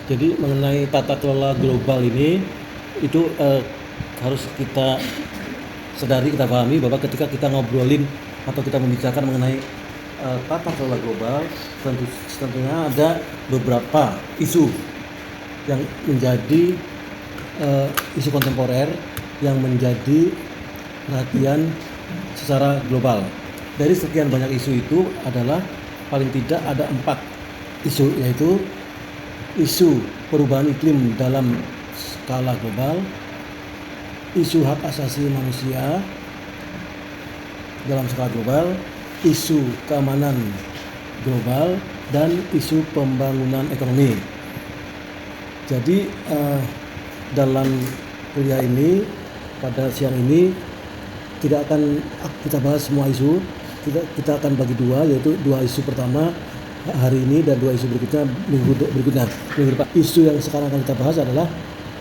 Jadi mengenai tata kelola global ini itu harus kita sadari, kita pahami bahwa ketika kita ngobrolin atau kita membicarakan mengenai tata kelola global, tentunya ada beberapa isu yang menjadi isu kontemporer yang menjadi perhatian secara global. Dari sekian banyak isu itu adalah paling tidak ada 4 isu, yaitu isu perubahan iklim dalam skala global, isu hak asasi manusia dalam skala global, isu keamanan global, dan isu pembangunan ekonomi. Jadi dalam kuliah ini pada siang ini tidak akan kita bahas semua isu, kita akan bagi 2, yaitu 2 isu pertama hari ini dan 2 isu berikutnya minggu depan. Isu yang sekarang akan kita bahas adalah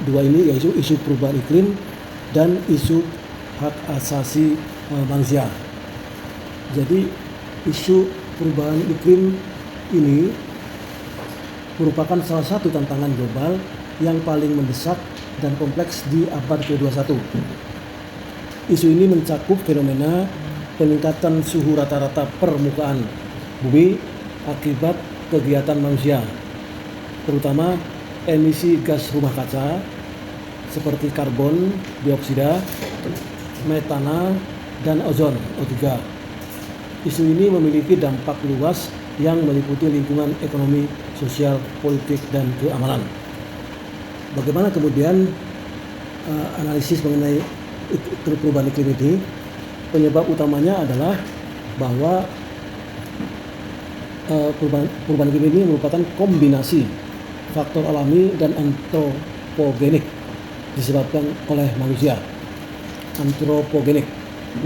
2 ini, yaitu isu perubahan iklim dan isu hak asasi manusia. Jadi isu perubahan iklim ini merupakan salah satu tantangan global yang paling mendesak dan kompleks di abad ke-21. Isu ini mencakup fenomena peningkatan suhu rata-rata permukaan bumi akibat kegiatan manusia, terutama emisi gas rumah kaca seperti karbon dioksida, metana, dan ozon O3. Isu ini memiliki dampak luas yang meliputi lingkungan ekonomi, sosial, politik, dan keamanan. Bagaimana kemudian analisis mengenai perubahan iklim ini? Penyebab utamanya adalah bahwa perubahan iklim ini merupakan kombinasi faktor alami dan antropogenik disebabkan oleh manusia. Antropogenik.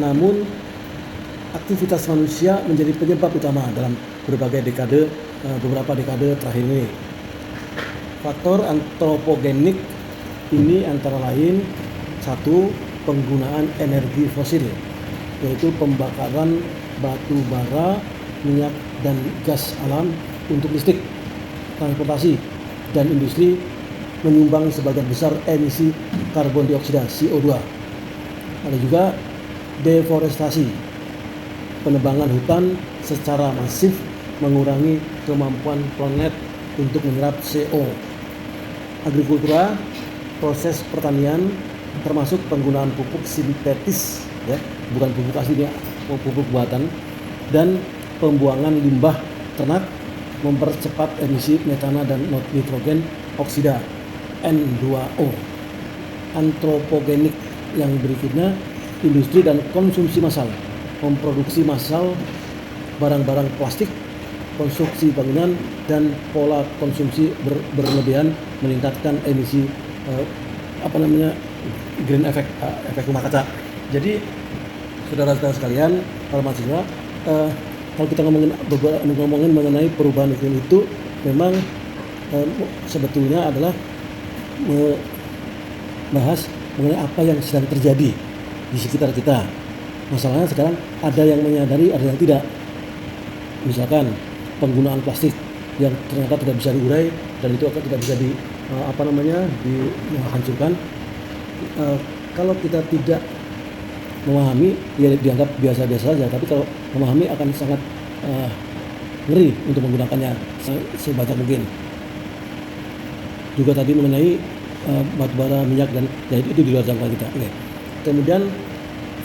Namun aktivitas manusia menjadi penyebab utama dalam beberapa dekade terakhir ini. Faktor antropogenik ini antara lain: 1. Penggunaan energi fosil, yaitu pembakaran batu bara, minyak dan gas alam untuk listrik, transportasi, dan industri menyumbang sebagian besar emisi karbon dioksida CO2. Ada juga deforestasi, penebangan hutan secara masif mengurangi kemampuan planet untuk menyerap CO. Agrikultura, proses pertanian termasuk penggunaan pupuk sintetis, ya, bukan pupuk asli, pupuk buatan, dan pembuangan limbah ternak mempercepat emisi metana dan nitrogen oksida N2O. Antropogenik yang berikutnya, industri dan konsumsi massal, memproduksi massal barang-barang plastik, konstruksi bangunan, dan pola konsumsi berlebihan meningkatkan emisi green effect, efek rumah kaca. Jadi saudara-saudara sekalian, para mahasiswa, kalau kita ngomongin mengenai perubahan iklim itu memang sebetulnya adalah membahas mengenai apa yang sedang terjadi di sekitar kita. Masalahnya sekarang ada yang menyadari, ada yang tidak. Misalkan penggunaan plastik yang ternyata tidak bisa diurai dan itu akan tidak bisa dihancurkan. Kalau kita tidak memahami, ya dianggap biasa-biasa saja, tapi kalau memahami akan sangat ngeri untuk menggunakannya sebanyak mungkin. Juga tadi mengenai batubara, minyak, dan ya itu di luar jangkauan kita. Oke. Kemudian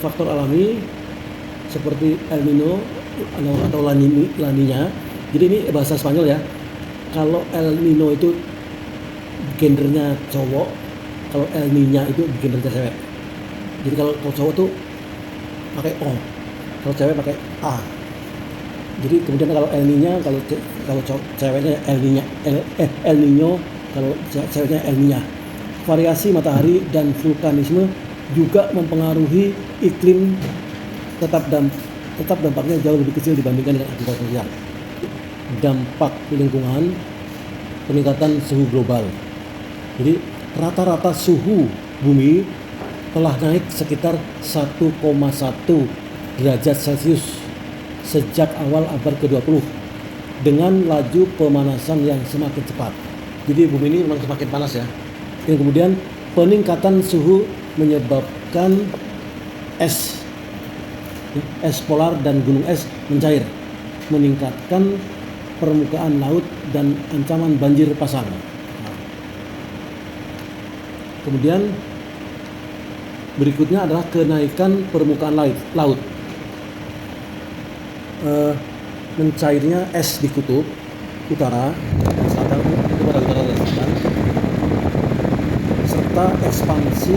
faktor alami seperti El Nino atau La Niña. Jadi ini bahasa Spanyol ya. Kalau El Nino itu gendernya cowok, kalau El Niña itu gendernya cewek. Jadi kalau cowok tuh pakai O, kalau cewek pakai A. Jadi kemudian kalau El Niña, kalau ceweknya El Niño, kalau ceweknya El Niña. Variasi matahari dan vulkanisme juga mempengaruhi iklim, tetap dampaknya jauh lebih kecil dibandingkan dengan aktivitas sosial. Dampak lingkungan, peningkatan suhu global. Jadi rata-rata suhu bumi telah naik sekitar 1,1 derajat Celcius sejak awal abad ke-20 dengan laju pemanasan yang semakin cepat. Jadi bumi ini memang semakin panas ya. Dan kemudian peningkatan suhu menyebabkan es polar dan gunung es mencair, meningkatkan permukaan laut dan ancaman banjir pasang. Kemudian berikutnya adalah kenaikan permukaan laut. Mencairnya es di kutub utara dan selatan, itu pada utara dan selatan, serta ekspansi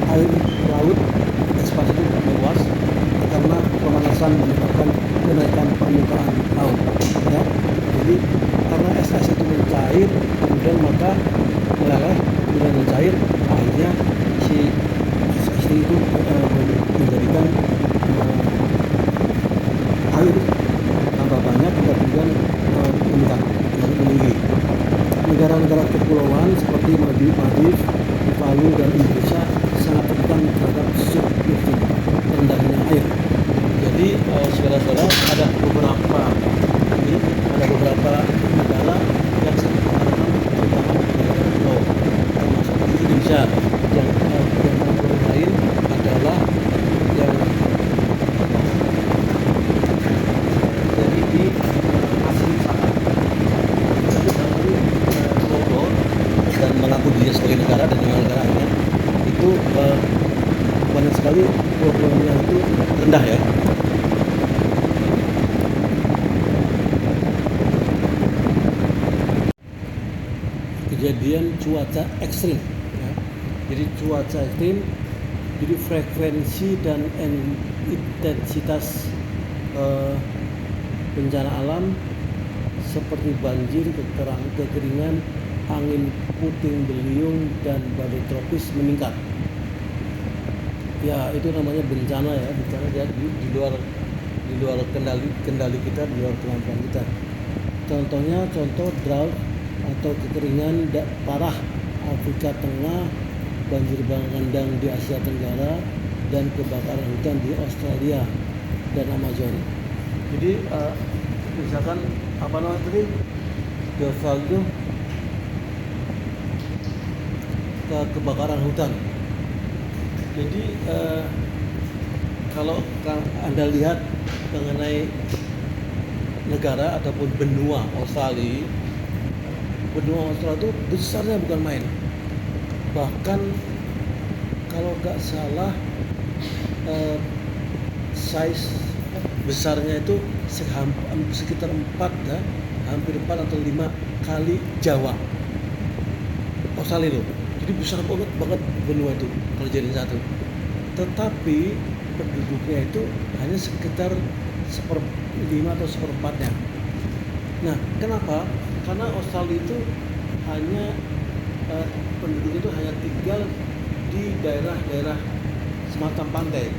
air laut, ekspansi itu meluas karena pemanasan menyebabkan kenaikan permukaan laut. Ya. Jadi karena es itu mencair, kemudian maka meleleh, kemudian mencair, akhirnya si es itu menjadikan air tambah banyak, kemudian meningkat meninggi. Negara-negara kepulauan seperti Maldives, Tuvalu dan Indonesia sangat rentan terhadap subduksi rendahnya air. Jadi saudara-saudara, ada beberapa negara yang sangat rentan terhadap pulau, termasuk Indonesia. Yang lain adalah yang jadi di Asia Selatan. Jadi global dan mengaku diri sebagai negara dan negara lainnya itu banyak sekali problemnya itu rendah ya. Kejadian cuaca ekstrim ya. Jadi cuaca ekstrim, jadi frekuensi dan intensitas bencana alam seperti banjir, kekeringan, angin puting beliung dan badai tropis meningkat. Ya, itu namanya bencana ya, bencana dia di luar kendali kita, di luar kemampuan kita. Contoh drought atau kekeringan parah Afrika Tengah, banjir bandang di Asia Tenggara, dan kebakaran hutan di Australia dan Amazon. Jadi misalkan apa namanya tadi di Australia kebakaran hutan. Jadi kalau Anda lihat mengenai negara ataupun benua Australia itu besarnya bukan main. Bahkan kalau nggak salah size besarnya itu sekitar 4 ya, hampir 4 atau 5 kali Jawa Australia itu. Jadi besar banget benua itu kalau jadi satu. Tetapi penduduknya itu hanya sekitar 1/5 atau 1/4-nya. Nah, kenapa? Karena Australia itu hanya penduduk itu hanya tinggal di daerah-daerah semacam pantai.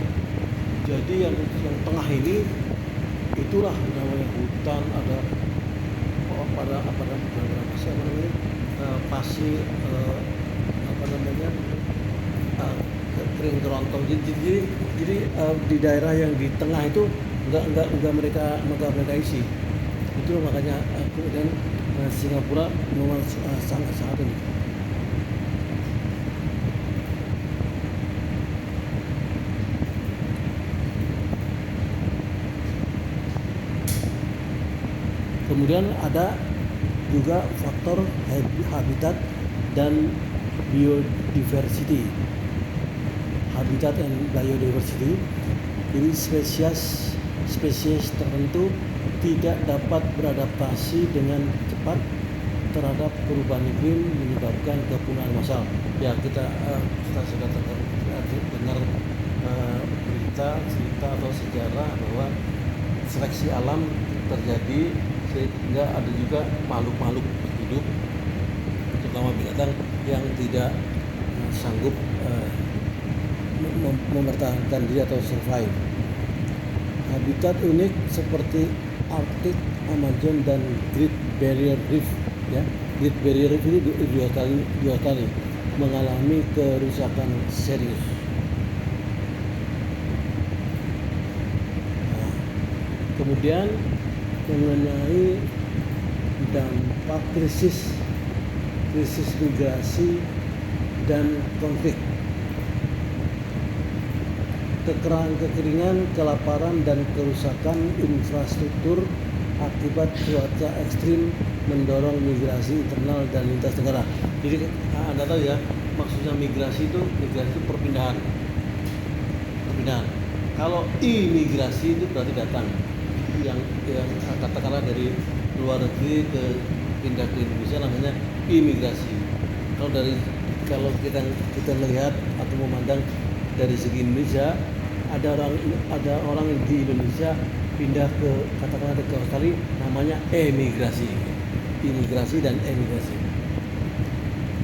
Jadi yang tengah ini itulah namanya hutan, ada pasir, kering kerontong. Jadi di daerah yang di tengah itu enggak mereka isi. Itu makanya kemudian Singapura memang sangat ini. Kemudian ada juga faktor habitat dan biodiversity. Habitat dan biodiversity, jadi spesies tertentu tidak dapat beradaptasi dengan cepat terhadap perubahan iklim menyebabkan kepunahan massal. Ya, kita sudah dengar cerita atau sejarah bahwa seleksi alam terjadi sehingga ada juga makhluk-makhluk hidup, terutama binatang yang tidak sanggup mempertahankan diri atau survive. Habitat unik seperti Arctic, Amazon, dan Great Barrier Reef ya. Great Barrier Reef ini dua kali mengalami kerusakan serius. Nah, kemudian mengenai dampak krisis krisis migrasi, dan konflik. Kekeringan, kelaparan, dan kerusakan infrastruktur akibat cuaca ekstrim mendorong migrasi internal dan lintas negara. Jadi Anda tahu ya, maksudnya migrasi itu perpindahan. Kalau imigrasi itu berarti datang, yang katakanlah dari luar negeri pindah ke Indonesia namanya imigrasi. Kalau kita lihat atau memandang dari segi Indonesia, ada orang di Indonesia pindah ke katakanlah ke Australia, namanya imigrasi dan emigrasi.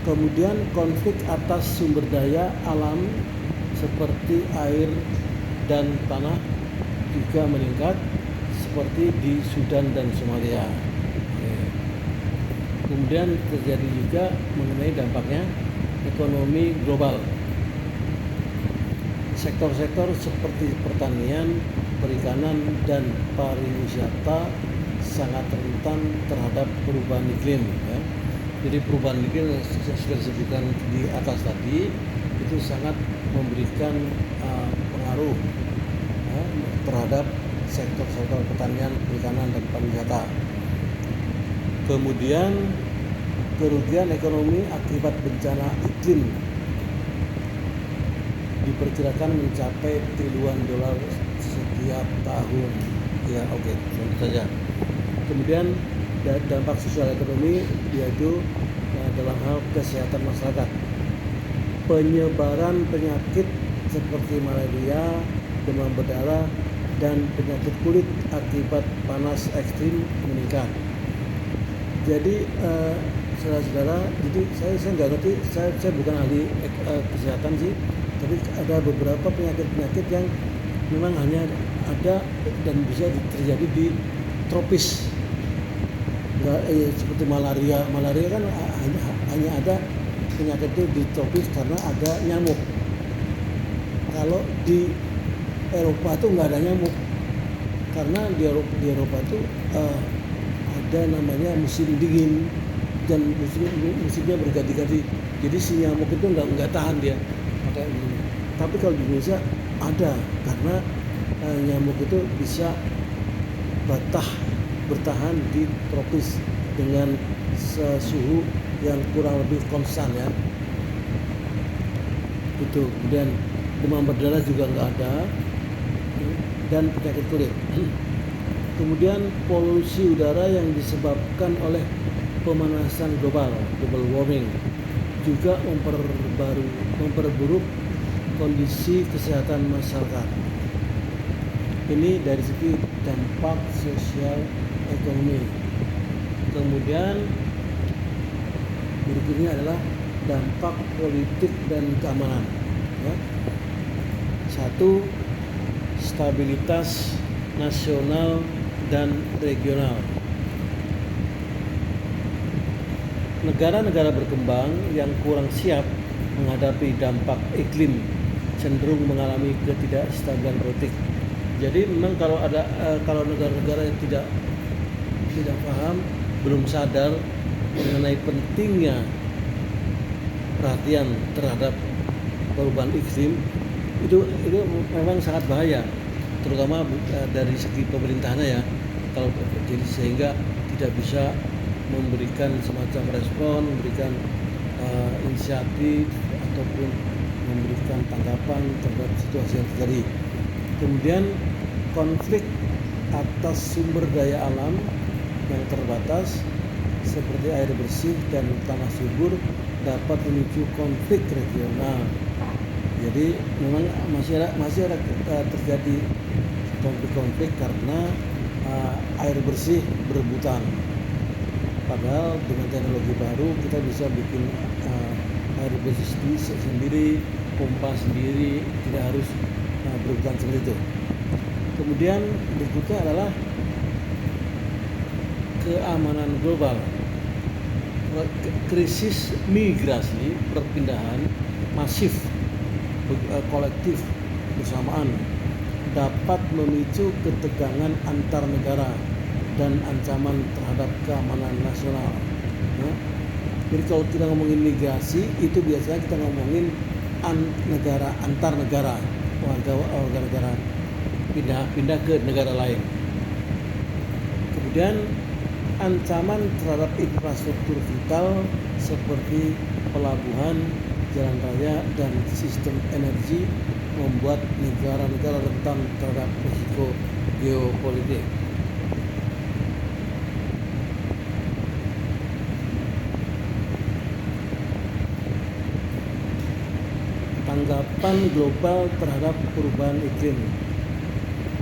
Kemudian konflik atas sumber daya alam seperti air dan tanah juga meningkat seperti di Sudan dan Somalia. Kemudian terjadi juga mengenai dampaknya ekonomi global. Sektor-sektor seperti pertanian, perikanan, dan pariwisata sangat rentan terhadap perubahan iklim. Ya. Jadi perubahan iklim yang sudah disebutkan di atas tadi itu sangat memberikan pengaruh terhadap sektor-sektor pertanian, perikanan, dan pariwisata. Kemudian kerugian ekonomi akibat bencana iklim diperkirakan mencapai triliunan dolar setiap tahun. Ya, oke, tentu saja. Kemudian dampak sosial ekonomi yaitu dalam hal kesehatan masyarakat. Penyebaran penyakit seperti malaria, demam berdarah, dan penyakit kulit akibat panas ekstrim meningkat. Jadi saudara-saudara, jadi saya nggak ngerti, saya bukan ahli kesehatan sih, tapi ada beberapa penyakit yang memang hanya ada dan bisa terjadi di tropis. Seperti malaria kan hanya ada penyakit itu di tropis karena ada nyamuk. Kalau di Eropa itu nggak ada nyamuk, karena di Eropa itu ada namanya musim dingin dan musimnya berganti-ganti, jadi si nyamuk itu nggak tahan dia. Tapi kalau di Indonesia ada, karena nyamuk itu bisa bertahan di tropis dengan suhu yang kurang lebih konstan ya. Itu. Kemudian demam berdarah juga nggak ada, dan penyakit kulit. Kemudian polusi udara yang disebabkan oleh pemanasan global warming juga memperburuk kondisi kesehatan masyarakat. Ini dari segi dampak sosial ekonomi. Kemudian berikutnya adalah dampak politik dan keamanan. Ya. 1. Stabilitas nasional dan regional. Negara-negara berkembang yang kurang siap menghadapi dampak iklim cenderung mengalami ketidakstabilan politik. Jadi memang kalau negara-negara yang tidak paham, belum sadar mengenai pentingnya perhatian terhadap perubahan iklim, itu memang sangat bahaya, terutama dari segi pemerintahannya ya. Kalau jadi sehingga tidak bisa memberikan semacam respon, memberikan inisiatif ataupun memberikan tanggapan terhadap situasi yang terjadi. Kemudian konflik atas sumber daya alam yang terbatas seperti air bersih dan tanah subur dapat memicu konflik regional. Jadi memang masih ada terjadi konflik karena air bersih berebutan. Padahal dengan teknologi baru kita bisa bikin air bersih sendiri, pompa sendiri, tidak harus berebutan seperti itu. Kemudian berikutnya adalah keamanan global. Krisis migrasi, perpindahan masif kolektif bersamaan dapat memicu ketegangan antar negara dan ancaman terhadap keamanan nasional. Jadi kalau kita ngomongin migrasi itu biasanya kita ngomongin negara antar negara, warga negara pindah ke negara lain. Kemudian ancaman terhadap infrastruktur vital seperti pelabuhan, jalan raya, dan sistem energi membuat negara-negara rentan terhadap risiko geopolitik. Tanggapan global terhadap perubahan iklim.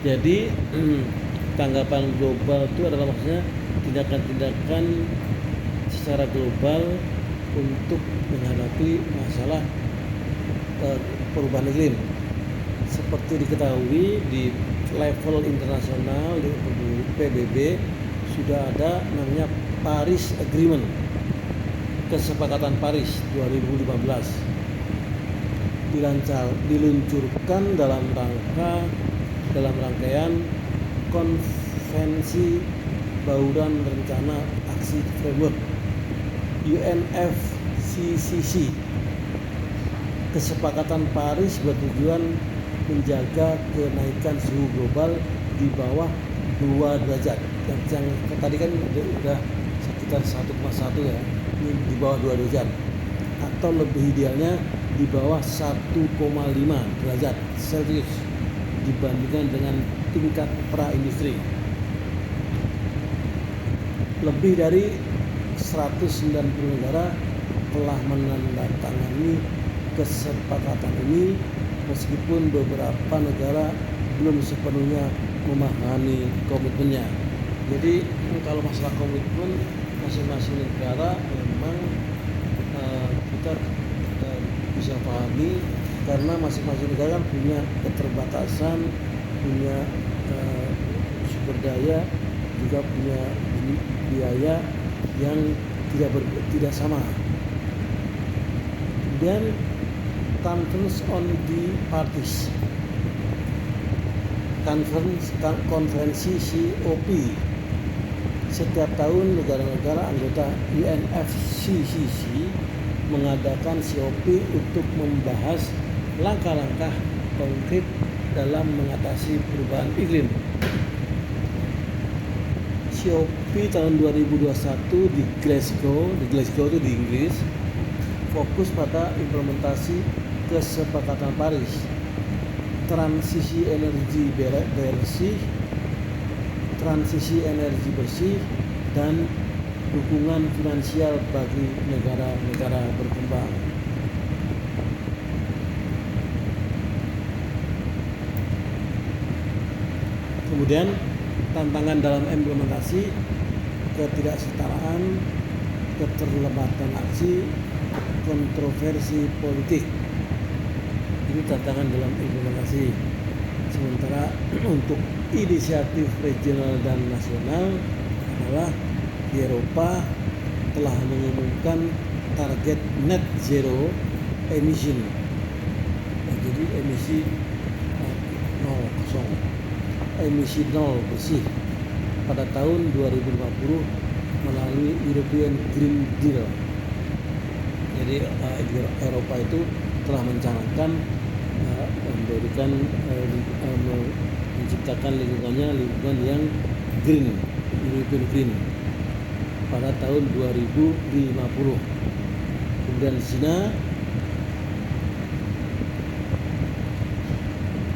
Jadi tanggapan global itu adalah maksudnya tindakan-tindakan secara global untuk menghadapi masalah perubahan iklim. Seperti diketahui di level internasional di PBB sudah ada namanya Paris Agreement, kesepakatan Paris 2015 diluncurkan dalam rangkaian konvensi bauran rencana aksi framework UNFCCC. Kesepakatan Paris bertujuan menjaga kenaikan suhu global di bawah 2 derajat. Yang tadi kan udah sekitar 1,1 ya, ini di bawah 2 derajat. Atau lebih idealnya di bawah 1,5 derajat Celcius dibandingkan dengan tingkat pra-industri. Lebih dari 190 negara telah menandatangani kesepakatan ini, meskipun beberapa negara belum sepenuhnya memahami komitmennya. Jadi kalau masalah komitmen masing-masing negara memang kita bisa pahami, karena masing-masing negara kan punya keterbatasan, punya sumber daya, juga punya biaya yang tidak sama. Kemudian Conference on the Parties, konferensi COP. Setiap tahun negara-negara anggota UNFCCC mengadakan COP untuk membahas langkah-langkah konkret dalam mengatasi perubahan iklim. COP tahun 2021 di Glasgow itu di Inggris, fokus pada implementasi kesepakatan Paris, transisi energi bersih, dan dukungan finansial bagi negara-negara berkembang. Kemudian tantangan dalam implementasi, ketidaksetaraan, keterlambatan aksi, kontroversi politik. Ini tantangan dalam implementasi. Sementara untuk inisiatif regional dan nasional adalah di Eropa telah mengumumkan target net zero emission. Nah, jadi emisi nol bersih pada tahun 2050 melalui European Green Deal. Jadi Eropa itu telah mencanangkan menciptakan lingkungan yang green, European Green pada tahun 2050. Kemudian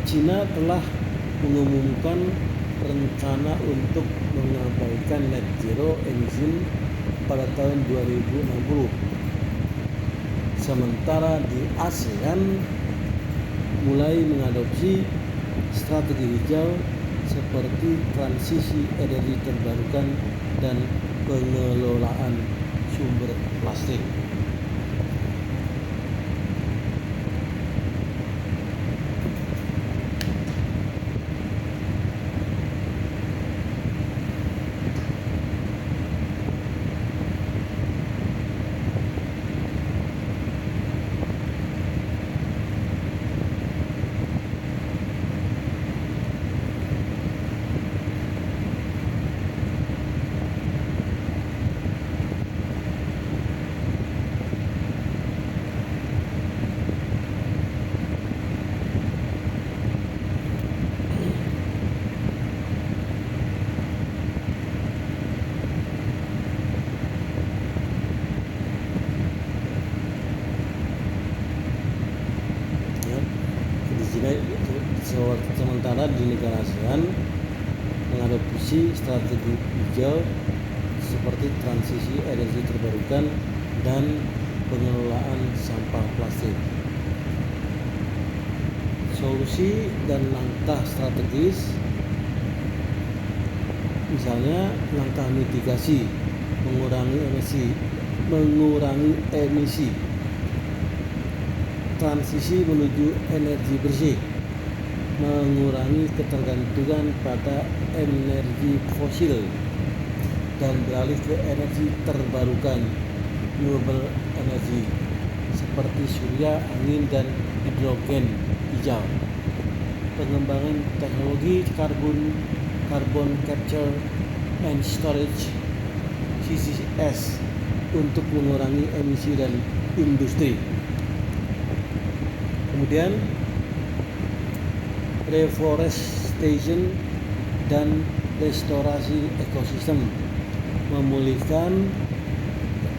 Cina telah mengumumkan rencana untuk mengabaikan net zero emission pada tahun 2060. Sementara di ASEAN mulai mengadopsi strategi hijau seperti transisi energi terbarukan dan pengelolaan sumber plastik. di negara ASEAN mengadopsi strategi hijau seperti transisi energi terbarukan dan pengelolaan sampah plastik. Solusi dan langkah strategis, misalnya langkah mitigasi, mengurangi emisi, transisi menuju energi bersih, mengurangi ketergantungan pada energi fosil dan beralih ke energi terbarukan renewable energy seperti surya, angin, dan hidrogen hijau. Pengembangan teknologi carbon capture and storage CCS untuk mengurangi emisi dan industri. Kemudian reforestation dan restorasi ekosistem, memulihkan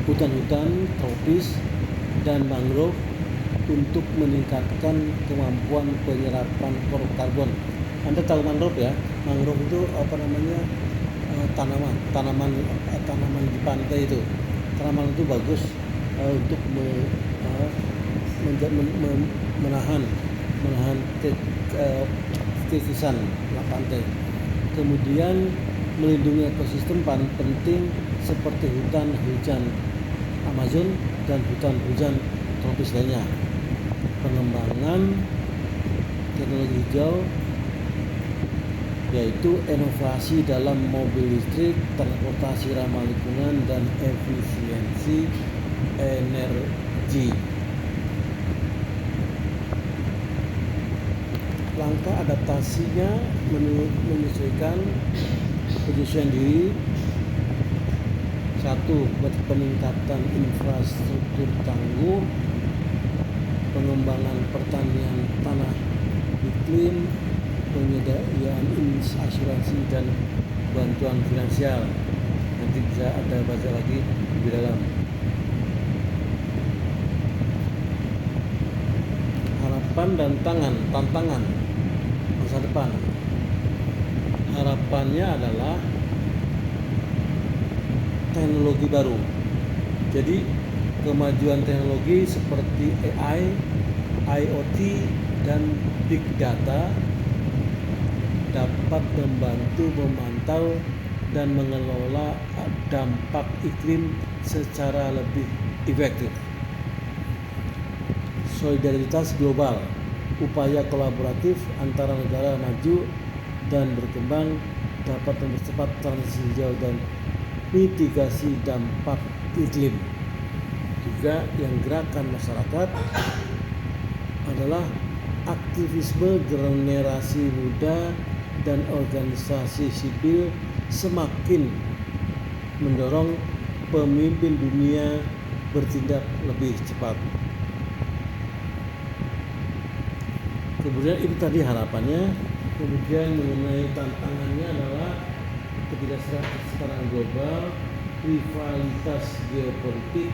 hutan-hutan tropis dan mangrove untuk meningkatkan kemampuan penyerapan karbon. Anda tahu mangrove ya? Mangrove itu tanaman di pantai itu. Tanaman itu bagus untuk menahan kekisan pantai. Kemudian melindungi ekosistem paling penting seperti hutan hujan Amazon dan hutan hujan tropis lainnya. Pengembangan teknologi hijau yaitu inovasi dalam mobil listrik, transportasi ramah lingkungan, dan efisiensi energi. Langkah adaptasinya menyesuaikan penyesuaian diri. 1. Peningkatan infrastruktur tangguh, pengembangan pertanian tanah iklim, penyediaan asuransi dan bantuan finansial. Nanti bisa Anda baca lagi lebih dalam. Harapan dan tantangan masa depan. Harapannya adalah teknologi baru. Jadi kemajuan teknologi seperti AI, IoT, dan Big Data dapat membantu memantau dan mengelola dampak iklim secara lebih efektif. Solidaritas global, upaya kolaboratif antara negara maju dan berkembang dapat mempercepat transisi hijau dan mitigasi dampak iklim. Juga yang gerakan masyarakat adalah aktivisme generasi muda dan organisasi sipil semakin mendorong pemimpin dunia bertindak lebih cepat. Kemudian itu tadi harapannya. Kemudian mengenai tantangannya adalah ketidaksetaraan global, rivalitas geopolitik.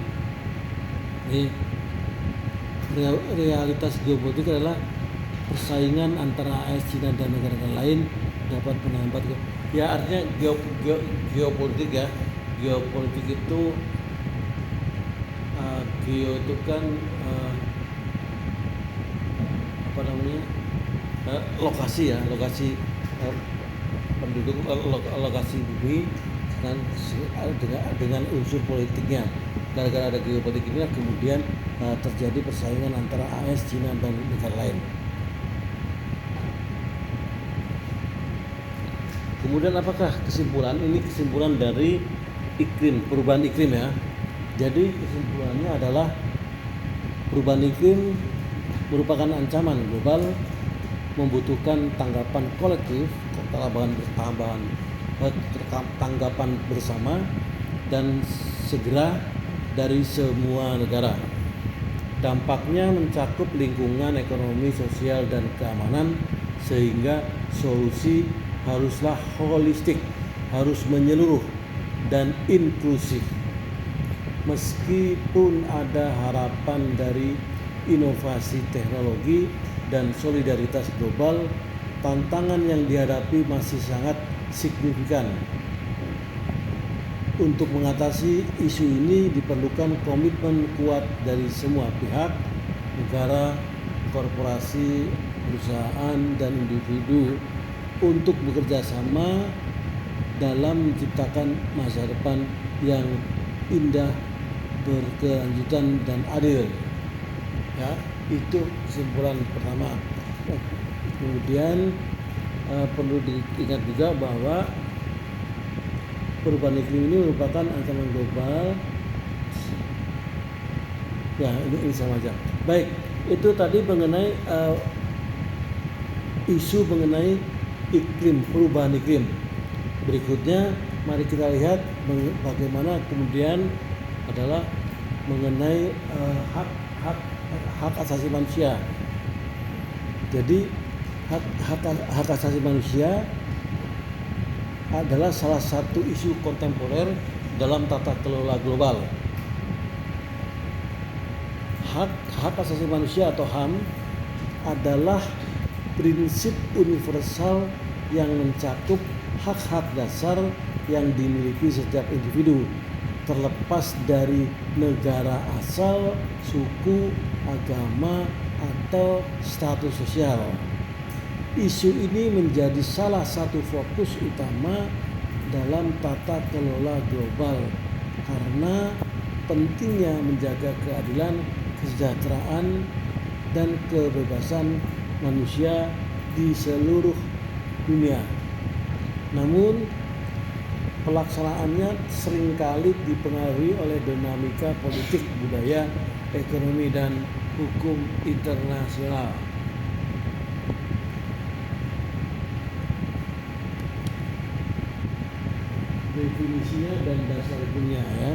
Realitas geopolitik adalah persaingan antara AS, China, dan negara-negara lain dapat menghambat. Ya, artinya geopolitik ya. Geopolitik itu geo itu kan lokasi ya, lokasi penduduk, lokasi bumi kan dengan unsur politiknya. Gara-gara ada geopolitik ini kemudian terjadi persaingan antara AS, China, dan negara lain. Kemudian apakah kesimpulan? Ini kesimpulan dari perubahan iklim ya. Jadi kesimpulannya adalah perubahan iklim merupakan ancaman global, membutuhkan tanggapan kolektif, tanggapan bersama dan segera dari semua negara. Dampaknya mencakup lingkungan, ekonomi, sosial, dan keamanan, sehingga solusi haruslah holistik, harus menyeluruh dan inklusif. Meskipun ada harapan dari inovasi teknologi dan solidaritas global, tantangan yang dihadapi masih sangat signifikan. Untuk mengatasi isu ini diperlukan komitmen kuat dari semua pihak, negara, korporasi, perusahaan, dan individu untuk bekerja sama dalam menciptakan masa depan yang indah, berkelanjutan, dan adil. Ya, itu kesimpulan pertama. Kemudian perlu diingat juga bahwa perubahan iklim ini merupakan ancaman global. Ya, ini sama aja. Baik, itu tadi mengenai isu mengenai iklim, perubahan iklim. Berikutnya, mari kita lihat bagaimana kemudian adalah mengenai hak asasi manusia. Jadi hak asasi manusia adalah salah satu isu kontemporer dalam tata kelola global. Hak asasi manusia atau HAM adalah prinsip universal yang mencakup hak-hak dasar yang dimiliki setiap individu, terlepas dari negara asal, suku, agama, atau status sosial. Isu ini menjadi salah satu fokus utama dalam tata kelola global karena pentingnya menjaga keadilan, kesejahteraan, dan kebebasan manusia di seluruh dunia. Namun pelaksanaannya seringkali dipengaruhi oleh dinamika politik, budaya, ekonomi, dan hukum internasional. Definisinya dan dasar hukumnya ya.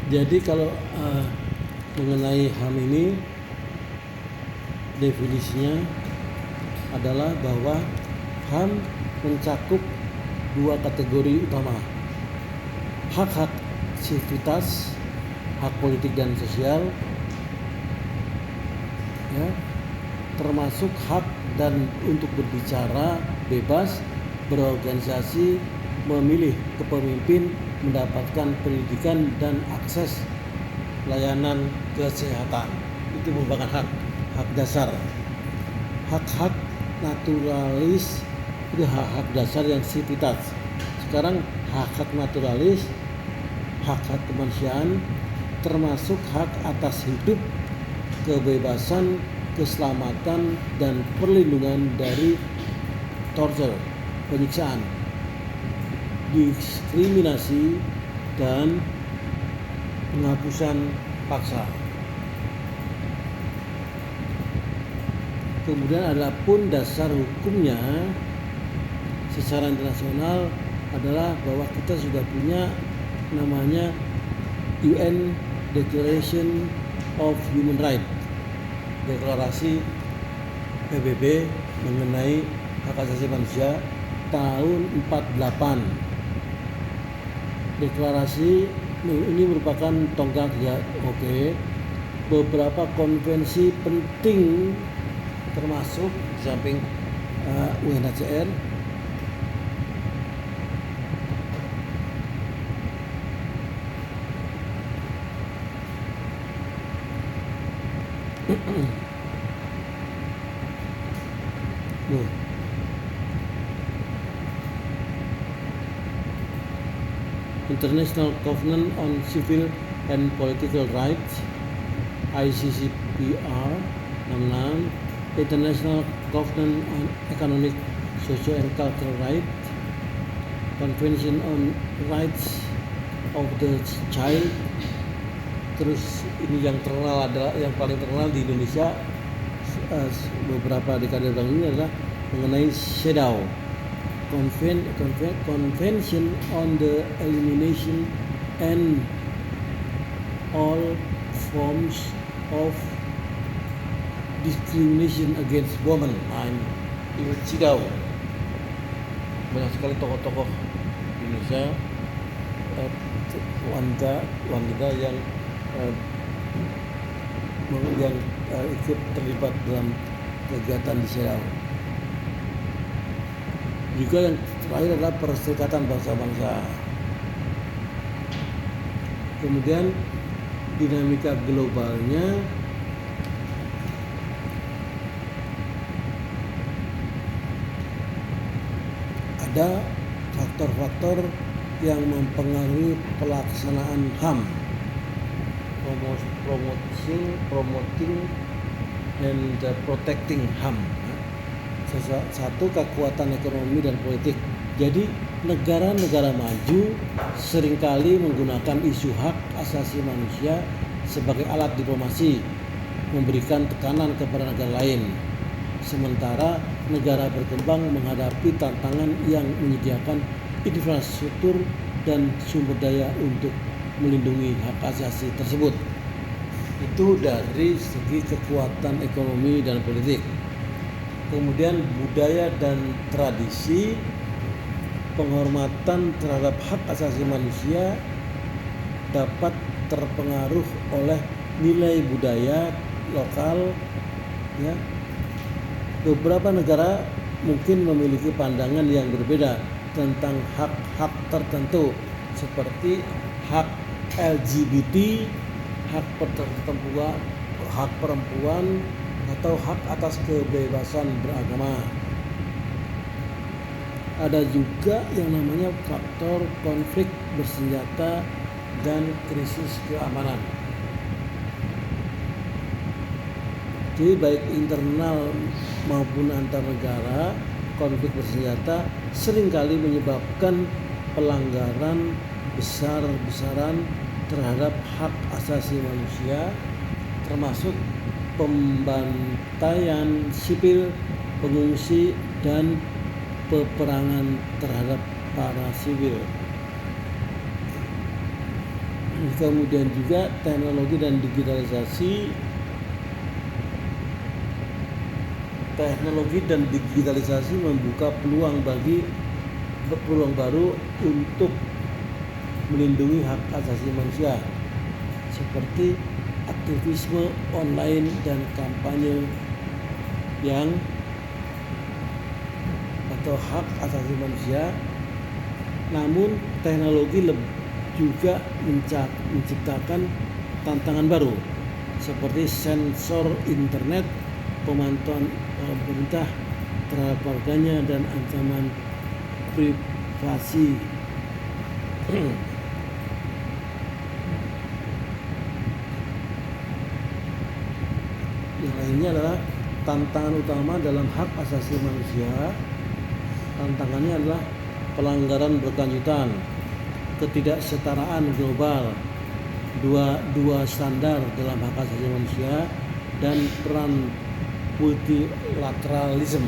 Jadi kalau mengenai HAM ini definisinya adalah bahwa HAM mencakup dua kategori utama: hak-hak sivitas, hak politik dan sosial, ya, termasuk hak dan untuk berbicara bebas, berorganisasi, memilih kepemimpin, mendapatkan pendidikan, dan akses layanan kesehatan. Itu merupakan hak dasar. Hak-hak naturalis itu hak-hak dasar yang sivitas. Sekarang hak-hak naturalis, hak-hak kemanusiaan, termasuk hak atas hidup, kebebasan, keselamatan, dan perlindungan dari torture, penyiksaan, diskriminasi, dan penghapusan paksa. Kemudian adapun dasar hukumnya secara internasional adalah bahwa kita sudah punya namanya UN Declaration of Human Rights, deklarasi PBB mengenai hak asasi manusia tahun 48. Deklarasi ini merupakan tonggak ya, beberapa konvensi penting termasuk di samping UNHCR International Covenant on Civil and Political Rights ICCPR 66, International Covenant on Economic, Social and Cultural Rights, Convention on Rights of the Child. Terus ini yang terkenal adalah yang paling terkenal di Indonesia beberapa dekade belakang ini adalah mengenai CEDAW, Convention on the Elimination and All Forms of discrimination against women. Nah, ini Cidau. Banyak sekali tokoh-tokoh Indonesia, wanita yang ikut terlibat dalam kegiatan di Cidau. Juga yang terakhir adalah Perserikatan Bangsa-Bangsa. Kemudian dinamika globalnya ada faktor-faktor yang mempengaruhi pelaksanaan HAM, promoting and protecting HAM. Satu, kekuatan ekonomi dan politik. Jadi negara-negara maju seringkali menggunakan isu hak asasi manusia sebagai alat diplomasi, memberikan tekanan kepada negara lain. Sementara negara berkembang menghadapi tantangan yang menyediakan infrastruktur dan sumber daya untuk melindungi hak asasi tersebut. Itu dari segi kekuatan ekonomi dan politik. Kemudian budaya dan tradisi, penghormatan terhadap hak asasi manusia dapat terpengaruh oleh nilai budaya lokal, ya. Beberapa negara mungkin memiliki pandangan yang berbeda tentang hak-hak tertentu seperti hak LGBT, hak perempuan, atau hak atas kebebasan beragama. Ada juga yang namanya faktor konflik bersenjata dan krisis keamanan. Jadi baik internal maupun antar negara, konflik bersenjata seringkali menyebabkan pelanggaran besar-besaran terhadap hak asasi manusia, termasuk pembantaian sipil, pengungsi, dan peperangan terhadap para sipil. Kemudian juga teknologi dan digitalisasi. Teknologi dan digitalisasi membuka peluang baru untuk melindungi hak asasi manusia, seperti aktivisme online dan kampanye atau hak asasi manusia. Namun teknologi juga menciptakan tantangan baru seperti sensor internet, pemantauan pemerintah terhadap warganya, dan ancaman privasi. Yang lainnya adalah tantangan utama dalam hak asasi manusia. Tantangannya adalah pelanggaran berkelanjutan, ketidaksetaraan global, dua standar dalam hak asasi manusia, dan peran multilateralism.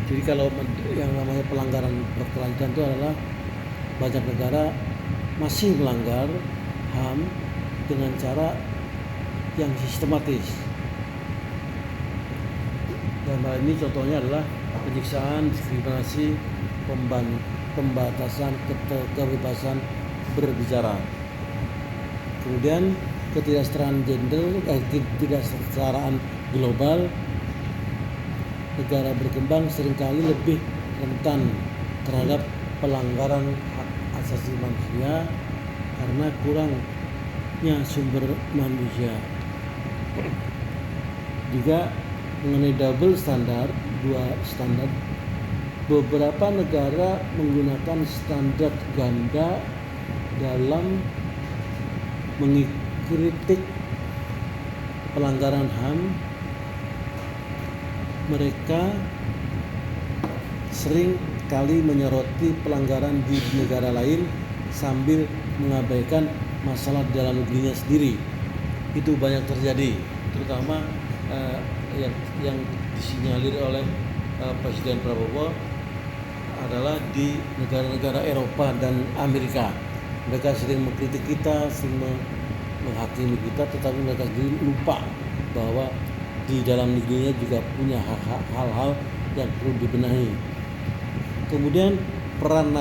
Jadi kalau yang namanya pelanggaran berkelanjutan itu adalah banyak negara masih melanggar HAM dengan cara yang sistematis. Dalam hal ini contohnya adalah penyiksaan, diskriminasi, pembatasan kebebasan berbicara. Kemudian ketidaksetaraan ketidaksetaraan global. Negara berkembang seringkali lebih rentan terhadap pelanggaran hak asasi manusia karena kurangnya sumber manusia. Juga mengenai double standar, dua standar, beberapa negara menggunakan standar ganda dalam mengkritik pelanggaran HAM. Mereka sering kali menyoroti pelanggaran di negara lain sambil mengabaikan masalah di dalam negerinya sendiri. Itu banyak terjadi, terutama yang disinyalir oleh Presiden Prabowo adalah di negara-negara Eropa dan Amerika. Mereka sering mengkritik kita, sering menghakimi kita, tetapi mereka sendiri lupa bahwa di dalam negerinya juga punya hal-hal yang perlu dibenahi. Kemudian peran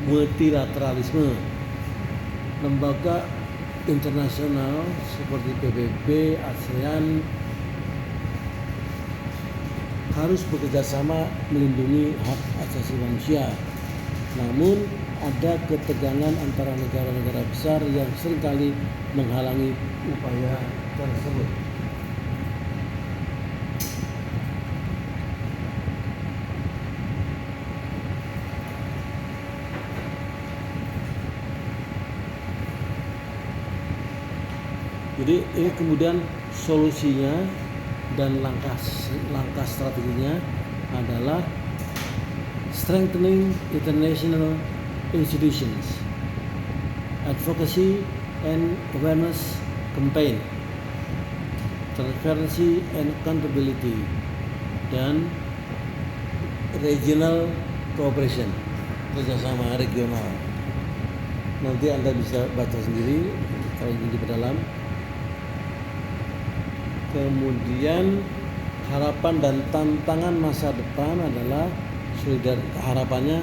multilateralisme, lembaga internasional seperti PBB, ASEAN harus bekerja sama melindungi hak asasi manusia. Namun ada ketegangan antara negara-negara besar yang seringkali menghalangi upaya tersebut. Jadi ini kemudian solusinya dan langkah strateginya adalah strengthening international institutions, advocacy and awareness campaign, transparency and accountability, dan regional cooperation, kerjasama regional. Nanti Anda bisa baca sendiri kalau ingin diperdalam. Kemudian harapan dan tantangan masa depan adalah harapannya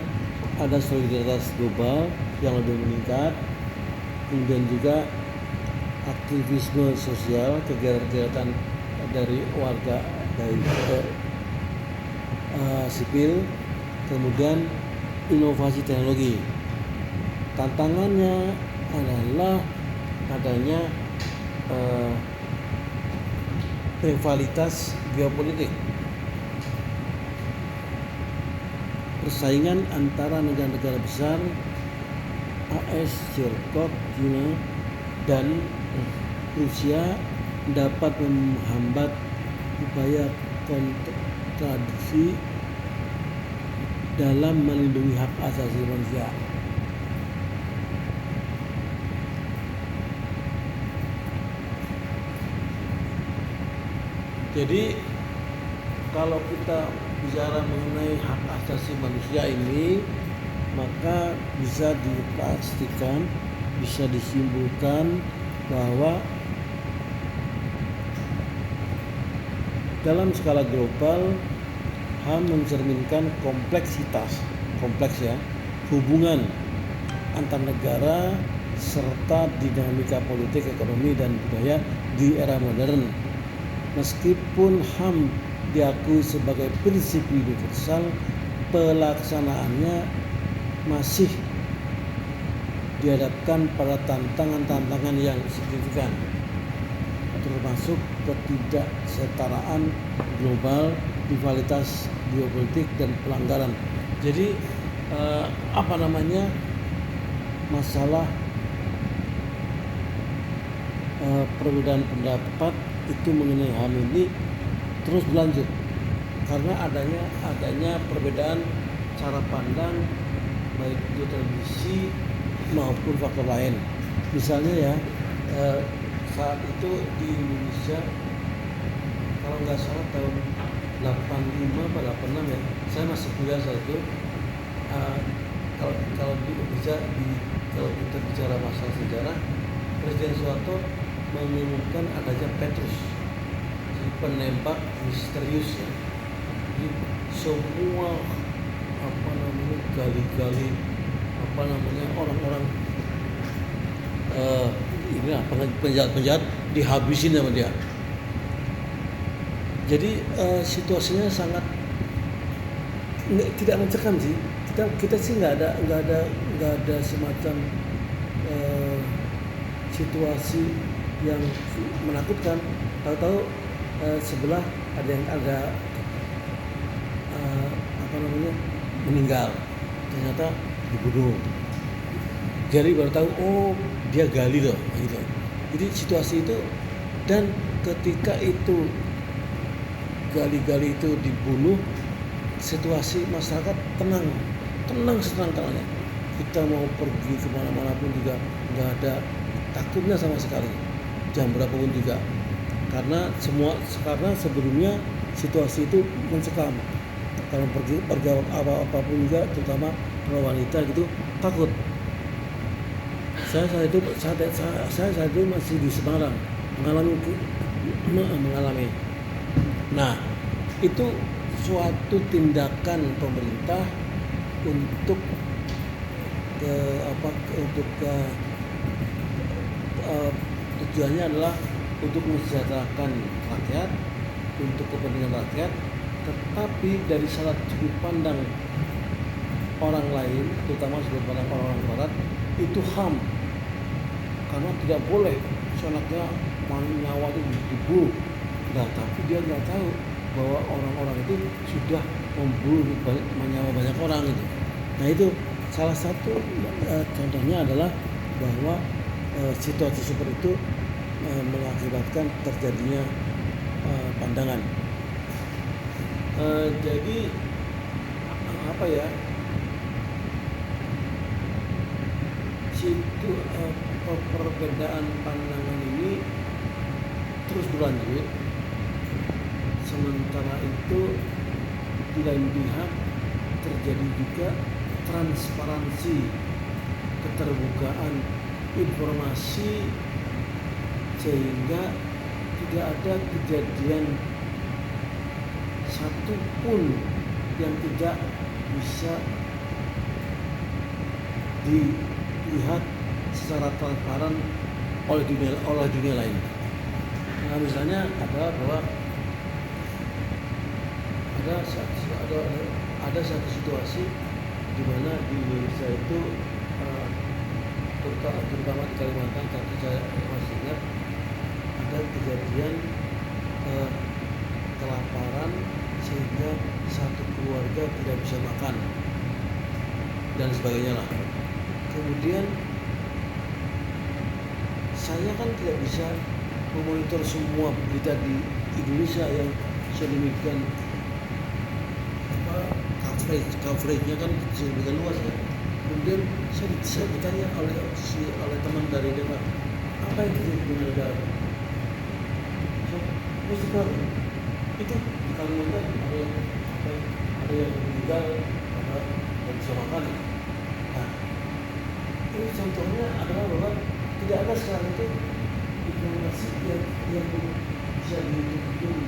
ada solidaritas global yang lebih meningkat, kemudian juga aktivisme sosial, kegiatan dari warga dari sipil, kemudian inovasi teknologi. Tantangannya adalah adanya rivalitas geopolitik, persaingan antara negara-negara besar AS, Tiongkok, China, dan Rusia dapat menghambat upaya kontradiksi dalam melindungi hak asasi manusia. Jadi kalau kita bicara mengenai hak asasi manusia ini, maka bisa dipastikan, bisa disimpulkan bahwa dalam skala global HAM mencerminkan kompleks hubungan antar negara serta dinamika politik, ekonomi, dan budaya di era modern. Meskipun HAM diakui sebagai prinsip universal, pelaksanaannya masih dihadapkan pada tantangan-tantangan yang signifikan, termasuk ketidaksetaraan global, rivalitas geopolitik, dan pelanggaran. Jadi masalah perbedaan pendapat itu mengenai HAM ini terus berlanjut karena adanya perbedaan cara pandang baik itu tradisi maupun faktor lain. Misalnya saat itu di Indonesia kalau nggak salah tahun 85 atau 86 ya, saya masih kuliah saat itu. Kalau kita bicara masalah sejarah, Presiden Soeharto mengumumkan adanya Petrus, penembak misterius ya. Jadi semua gali-gali orang-orang penjahat dihabisin sama dia. Jadi situasinya sangat tidak mencekam sih. Kita sih nggak ada semacam situasi yang menakutkan. Tahu-tahu sebelah ada meninggal, ternyata dibunuh. Jadi baru tahu, oh dia gali loh gitu. Jadi situasi itu, dan ketika itu gali-gali itu dibunuh, situasi masyarakat tenang setenang-tenangnya. Kita mau pergi kemana-mana pun juga nggak ada takutnya sama sekali, jam berapapun juga, karena sebelumnya situasi itu mencekam. Kalau pergi apapun juga, terutama kalau wanita gitu, takut. Saya saat itu masih di Semarang mengalami. Nah, itu suatu tindakan pemerintah untuk tujuannya adalah untuk mensejahterakan rakyat, untuk kepentingan rakyat, tetapi dari salah sudut pandang orang lain, terutama sudut pandang orang-orang barat, itu HAM, karena tidak boleh seenaknya nyawa itu dibunuh. Nah, tapi dia nggak tahu bahwa orang-orang itu sudah membunuh nyawa banyak orang itu. Nah, itu salah satu contohnya adalah bahwa situasi seperti itu mengakibatkan terjadinya pandangan. Jadi apa ya? Situ perbedaan pandangan ini terus berlanjut. Sementara itu di lain pihak terjadi juga transparansi, keterbukaan informasi, sehingga tidak ada kejadian satupun yang tidak bisa dilihat secara transparan oleh dunia lain. Nah, misalnya adalah bahwa ada satu situasi di mana di Indonesia itu terutama di Kalimantan, tapi saya masih ingat ada kejadian kelaparan sehingga satu keluarga tidak bisa makan dan sebagainya lah. Kemudian saya kan tidak bisa memonitor semua berita di Indonesia yang sedemikian coverage-nya kan sedemikian luas ya. Kemudian saya ditanya oleh teman dari Denmark, apa yang terjadi dengan negara? Mesti tahu itu di Kalimantan ada yang meninggal karena tidak bisa makan. Nah, ini contohnya adalah bahwa tidak ada sekarang itu informasi yang bisa dihitung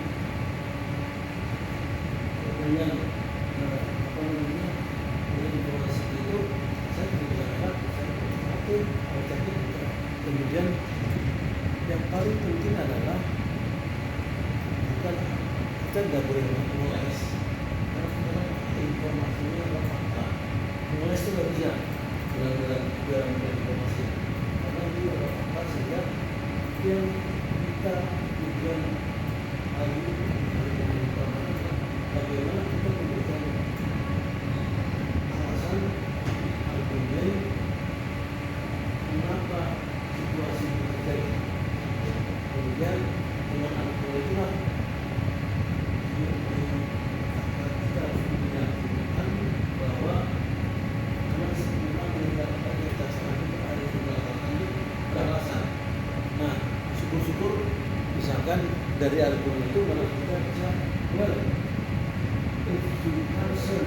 dengan informasi itu. Saya tidak bisa lihat, kemudian yang paling penting adalah bukan kita tidak boleh mengulas, karena informasinya adalah fakta. Mengulas itu nggak bisa dalam informasi, karena itu adalah fakta, sehingga yang kita tujuan hari ini bagaimana kita memberikan alasan argumen mengapa situasi ini terjadi. Kemudian dengan argumen itulah kita harus meyakinkan bahwa karena semua tindakan yang kita lakukan itu ada di belakang ini beralasan. Nah, syukur-syukur misalkan dari argumen itu malah kita bisa if you concern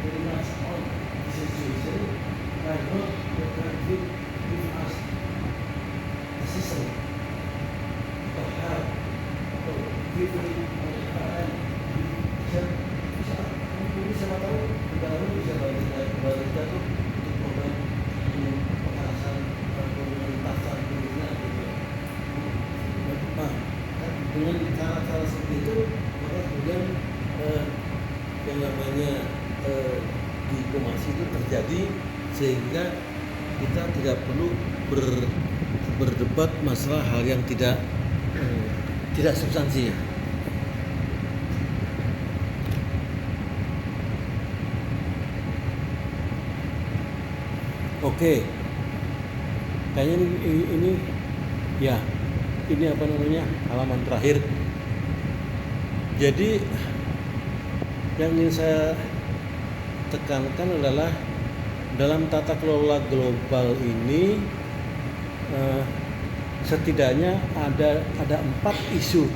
very much on the situation, why not the country give us assistance or help or give me siapa tahu kita bisa bantu kita tuh untuk program pemanasan pementasan dunia gitu. Nah, dengan cara-cara seperti itu maka kemudian yang namanya diplomasi itu terjadi, sehingga kita tidak perlu berdebat masalah hal yang tidak substansinya. Oke, kayaknya ini ya, ini apa namanya, halaman terakhir. Jadi yang ingin saya tekankan adalah dalam tata kelola global ini setidaknya ada 4 isu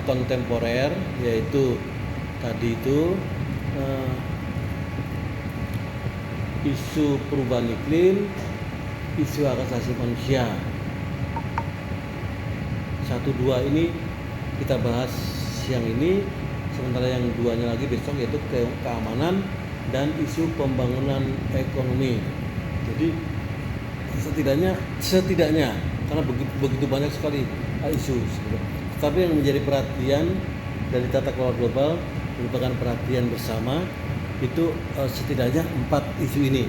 kontemporer, yaitu tadi itu isu perubahan iklim, isu hak asasi manusia. 1, 2 ini kita bahas siang ini, sementara yang duanya lagi besok yaitu keamanan dan isu pembangunan ekonomi. Jadi setidaknya karena begitu banyak sekali isu, tapi yang menjadi perhatian dari tata kelola global merupakan perhatian bersama itu setidaknya 4 isu ini.